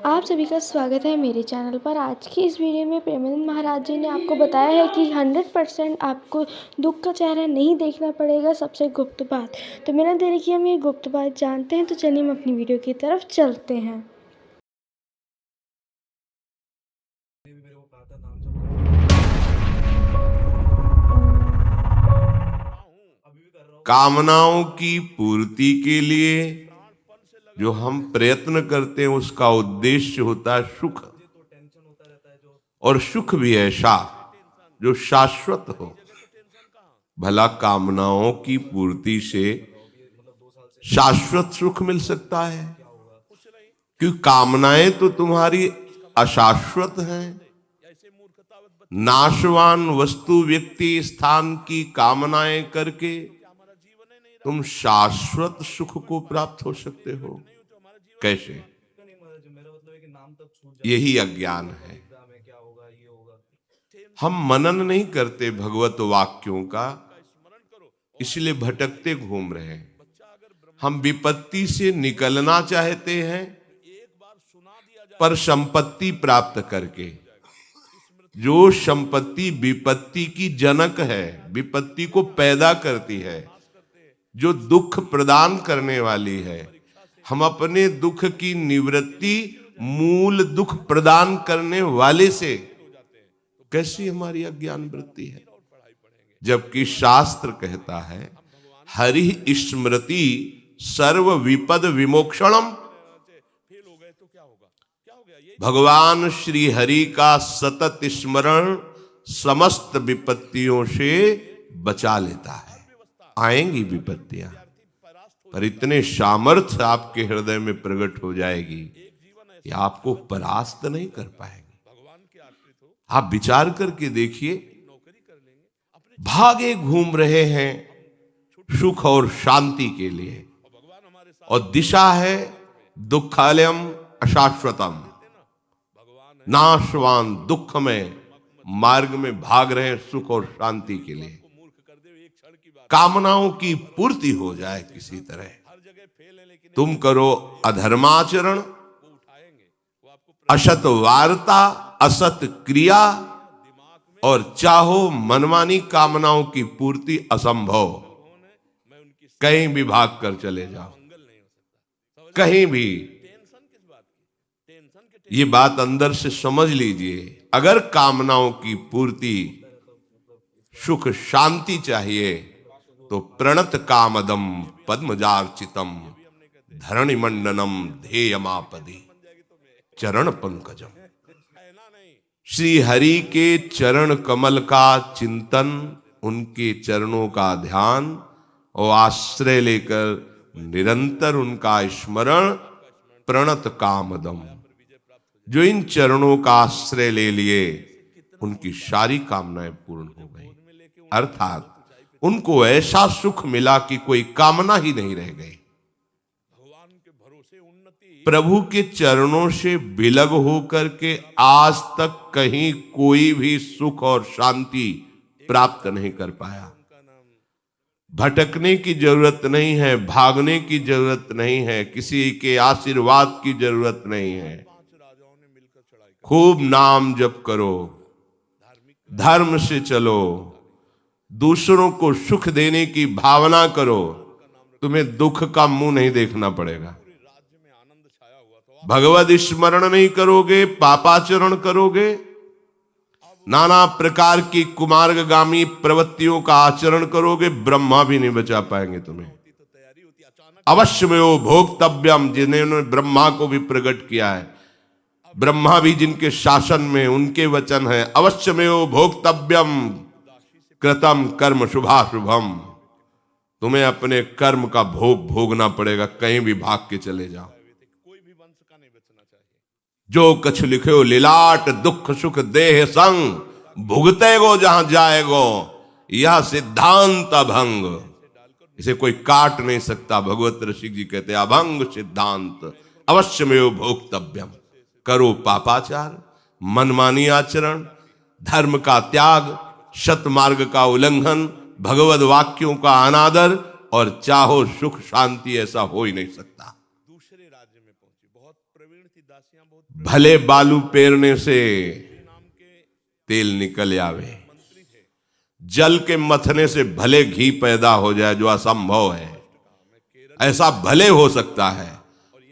आप सभी का स्वागत है मेरे चैनल पर। आज की इस वीडियो में प्रेमानंद महाराज जी ने आपको बताया है कि 100% आपको दुख का चेहरा नहीं देखना पड़ेगा, सबसे गुप्त बात। तो बिना देरी किए हम ये गुप्त बात जानते हैं। तो चलिए हम अपनी वीडियो की तरफ चलते हैं। कामनाओं की पूर्ति के लिए जो हम प्रयत्न करते हैं उसका उद्देश्य होता है सुख, और सुख भी ऐसा जो शाश्वत हो। भला कामनाओं की पूर्ति से शाश्वत सुख मिल सकता है? क्योंकि कामनाएं तो तुम्हारी अशाश्वत हैं। नाशवान वस्तु व्यक्ति स्थान की कामनाएं करके तुम शाश्वत सुख को प्राप्त हो सकते हो कैसे? यही अज्ञान है। हम मनन नहीं करते भगवत वाक्यों का, इसलिए भटकते घूम रहे हैं। हम विपत्ति से निकलना चाहते हैं, पर संपत्ति प्राप्त करके। जो संपत्ति विपत्ति की जनक है, विपत्ति को पैदा करती है, जो दुख प्रदान करने वाली है, हम अपने दुख की निवृत्ति मूल दुख प्रदान करने वाले से कैसी हमारी अज्ञान वृत्ति है। जबकि शास्त्र कहता है हरि स्मृति सर्व विपद विमोक्षणम। भगवान श्री हरि का सतत स्मरण समस्त विपत्तियों से बचा लेता है। आएंगी विपत्तियां, पर इतने सामर्थ्य आपके हृदय में प्रकट हो जाएगी कि आपको परास्त नहीं कर पाएंगे। आप विचार करके देखिए, भागे घूम रहे हैं सुख और शांति के लिए, और दिशा है दुखालयम अशाश्वतम। नाशवान दुख में मार्ग में भाग रहे हैं सुख और शांति के लिए। कामनाओं की पूर्ति हो जाए किसी तरह। तुम करो अधर्माचरण, असत वार्ता, असत क्रिया, और चाहो मनमानी कामनाओं की पूर्ति असंभव। कहीं भी भाग कर चले जाओ, कहीं भी। ये बात अंदर से समझ लीजिए। अगर कामनाओं की पूर्ति सुख शांति चाहिए तो प्रणत कामदम पद्मजार्चितम धरणि मंडनम ध्येयमापदि चरण पंकजम। श्री हरि के चरण कमल का चिंतन, उनके चरणों का ध्यान और आश्रय लेकर निरंतर उनका स्मरण, प्रणत कामदम। जो इन चरणों का आश्रय ले लिए उनकी सारी कामनाएं पूर्ण हो गई, अर्थात उनको ऐसा सुख मिला कि कोई कामना ही नहीं रह गई। प्रभु के चरणों से विलग होकर के आज तक कहीं कोई भी सुख और शांति प्राप्त नहीं कर पाया। भटकने की जरूरत नहीं है, भागने की जरूरत नहीं है, किसी के आशीर्वाद की जरूरत नहीं है। खूब नाम जप करो, धर्म से चलो, दूसरों को सुख देने की भावना करो, तुम्हें दुख का मुंह नहीं देखना पड़ेगा। भगवद स्मरण नहीं करोगे, पापाचरण करोगे, नाना प्रकार की कुमार्गगामी प्रवृत्तियों का आचरण करोगे, ब्रह्मा भी नहीं बचा पाएंगे तुम्हें। अवश्य में वो भोक्तव्यम, जिन्होंने ब्रह्मा को भी प्रकट किया है, ब्रह्मा भी जिनके शासन में, उनके वचन है अवश्य में वो भोक्तव्यम कृतम कर्म शुभाशुभम। तुम्हें अपने कर्म का भोग भोगना पड़ेगा, कहीं भी भाग के चले जाओ। जो कछ लिखे लीलाट दुख सुख देह संग, भुगते गो जहां जाएगो, यह सिद्धांत अभंग। इसे कोई काट नहीं सकता। भगवत ऋषि जी कहते अभंग सिद्धांत अवश्य में भोक्तव्यम। करो पापाचार, मनमानी आचरण, धर्म का त्याग, सतमार्ग का उल्लंघन, भगवत वाक्यों का अनादर, और चाहो सुख शांति, ऐसा हो ही नहीं सकता। दूसरे राज्य में पहुंची, बहुत प्रवीण थी दासियां, बहुत भले बालू पेरने से तेल निकल आवे, जल के मथने से भले घी पैदा हो जाए जो असंभव है, ऐसा भले हो सकता है,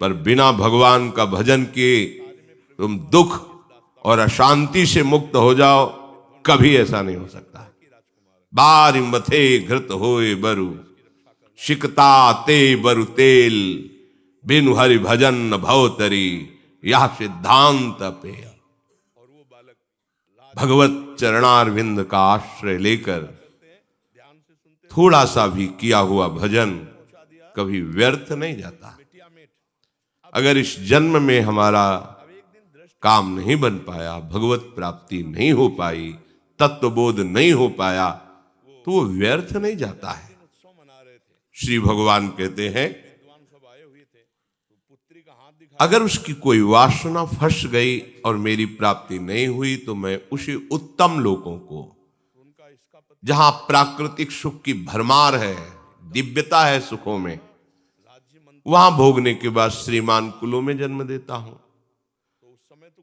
पर बिना भगवान का भजन किए तुम दुख और अशांति से मुक्त हो जाओ, कभी ऐसा नहीं हो सकता। बारी मथे घृत होए बरु, शिकता ते बरु तेल, बिनु हरि भजन न भवतरी, यह सिद्धांत पे। भगवत चरणारविंद का आश्रय लेकर थोड़ा सा भी किया हुआ भजन कभी व्यर्थ नहीं जाता। अगर इस जन्म में हमारा काम नहीं बन पाया, भगवत प्राप्ति नहीं हो पाई, तत्वबोध नहीं हो पाया, तो वो व्यर्थ नहीं जाता है। श्री भगवान कहते हैं अगर उसकी कोई वासना फंस गई और मेरी प्राप्ति नहीं हुई तो मैं उसी उत्तम लोगों को, जहां प्राकृतिक सुख की भरमार है, दिव्यता है सुखों में, वहां भोगने के बाद श्रीमान कुलों में जन्म देता हूं।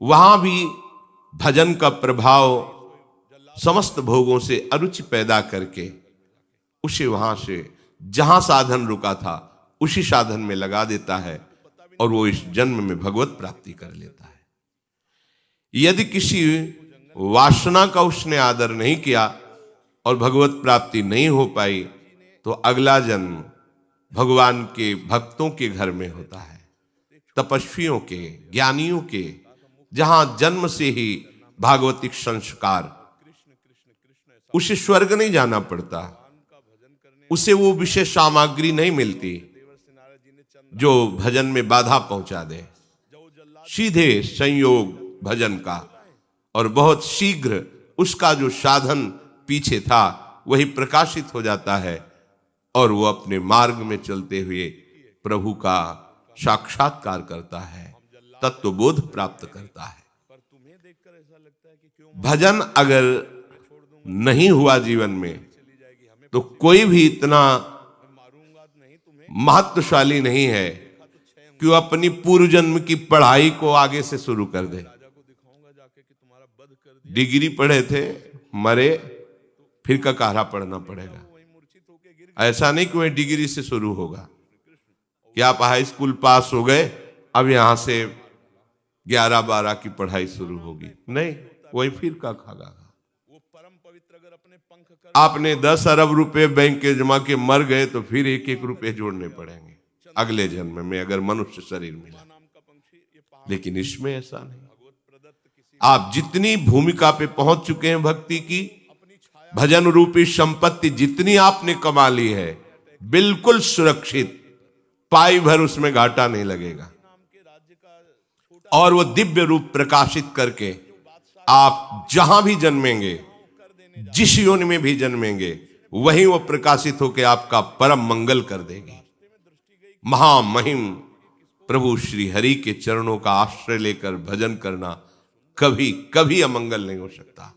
वहां भी भजन का प्रभाव समस्त भोगों से अरुचि पैदा करके उसे वहां से जहां साधन रुका था उसी साधन में लगा देता है और वो इस जन्म में भगवत प्राप्ति कर लेता है। यदि किसी वासना का उसने आदर नहीं किया और भगवत प्राप्ति नहीं हो पाई तो अगला जन्म भगवान के भक्तों के घर में होता है, तपस्वियों के, ज्ञानियों के, जहां जन्म से ही भागवतिक संस्कार, उसे स्वर्ग नहीं जाना पड़ता, उसे वो विशेष सामग्री नहीं मिलती जो भजन में बाधा पहुंचा दे। सीधे संयोग भजन का और बहुत शीघ्र उसका जो साधन पीछे था वही प्रकाशित हो जाता है और वो अपने मार्ग में चलते हुए प्रभु का साक्षात्कार करता है, तत्वबोध प्राप्त करता है। भजन अगर नहीं हुआ जीवन में तो कोई भी इतना महत्वशाली नहीं है कि वो अपनी पूर्व जन्म की पढ़ाई को आगे से शुरू कर दे। डिग्री पढ़े थे, मरे, फिर ककारा पढ़ना पड़ेगा। ऐसा नहीं कि वह डिग्री से शुरू होगा कि आप हाई स्कूल पास हो गए, अब यहां से 11-12 की पढ़ाई शुरू होगी, नहीं, वही फिर का खागा। आपने 10 अरब रुपए बैंक के जमा के मर गए तो फिर 1-1 रुपए जोड़ने पड़ेंगे अगले जन्म में अगर मनुष्य शरीर मिला। लेकिन इसमें ऐसा नहीं। आप जितनी भूमिका पे पहुंच चुके हैं भक्ति की, भजन रूपी संपत्ति जितनी आपने कमा ली है, बिल्कुल सुरक्षित, पाई भर उसमें घाटा नहीं लगेगा। और वो दिव्य रूप प्रकाशित करके आप जहां भी जन्मेंगे, जिस योनि में भी जन्मेंगे, वहीं वो प्रकाशित होकर आपका परम मंगल कर देगी। महामहिम प्रभु श्री हरि के चरणों का आश्रय लेकर भजन करना कभी कभी अमंगल नहीं हो सकता।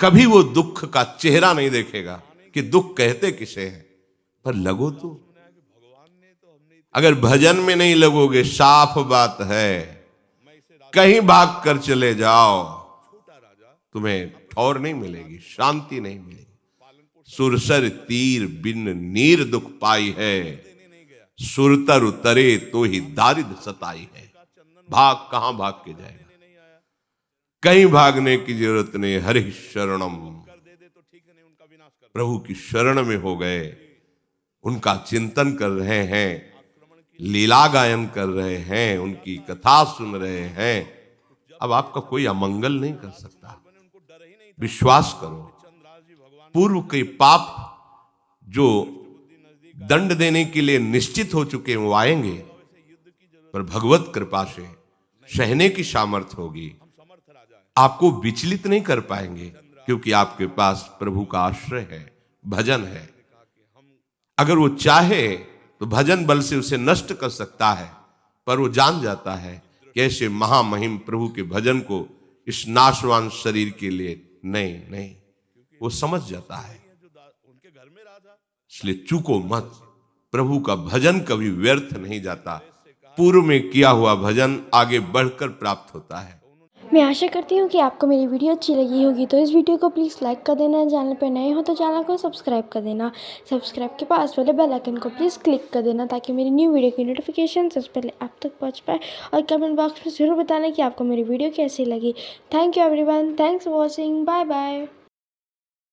कभी वो दुख का चेहरा नहीं देखेगा कि दुख कहते किसे हैं, पर लगो तो। अगर भजन में नहीं लगोगे, साफ बात है, कहीं भाग कर चले जाओ, तुम्हें ठौर नहीं मिलेगी, शांति नहीं मिलेगी। सुरसर तीर बिन नीर दुख पाई है, सुरतर उतरे तो ही दारिद सताई है। भाग कहां भाग के जाएगा, कहीं भागने की जरूरत नहीं। हरि शरणम, प्रभु की शरण में हो गए, उनका चिंतन कर रहे हैं, लीला गायन कर रहे हैं, उनकी कथा सुन रहे हैं, अब आपका कोई अमंगल नहीं कर सकता। विश्वास करो, पूर्व के पाप जो दंड देने के लिए निश्चित हो चुके हैं वो आएंगे, पर भगवत कृपा से सहने की सामर्थ्य होगी। आपको विचलित नहीं कर पाएंगे क्योंकि आपके पास प्रभु का आश्रय है, भजन है। अगर वो चाहे तो भजन बल से उसे नष्ट कर सकता है, पर वो जान जाता है कि ऐसे महामहिम प्रभु के भजन को इस नाशवान शरीर के लिए नहीं, वो समझ जाता है। इसलिए चूको मत, प्रभु का भजन कभी व्यर्थ नहीं जाता। पूर्व में किया हुआ भजन आगे बढ़कर प्राप्त होता है। मैं आशा करती हूँ कि आपको मेरी वीडियो अच्छी लगी होगी, तो इस वीडियो को प्लीज़ लाइक कर देना। चैनल पर नए हो तो चैनल को सब्सक्राइब कर देना। सब्सक्राइब के पास वाले बेल आइकन को प्लीज़ क्लिक कर देना, ताकि मेरी न्यू वीडियो की नोटिफिकेशन सबसे पहले आप तक पहुँच पाए। और कमेंट बॉक्स में ज़रूर बताना कि आपको मेरी वीडियो कैसी लगी। Thank you everyone, thanks for watching, bye bye.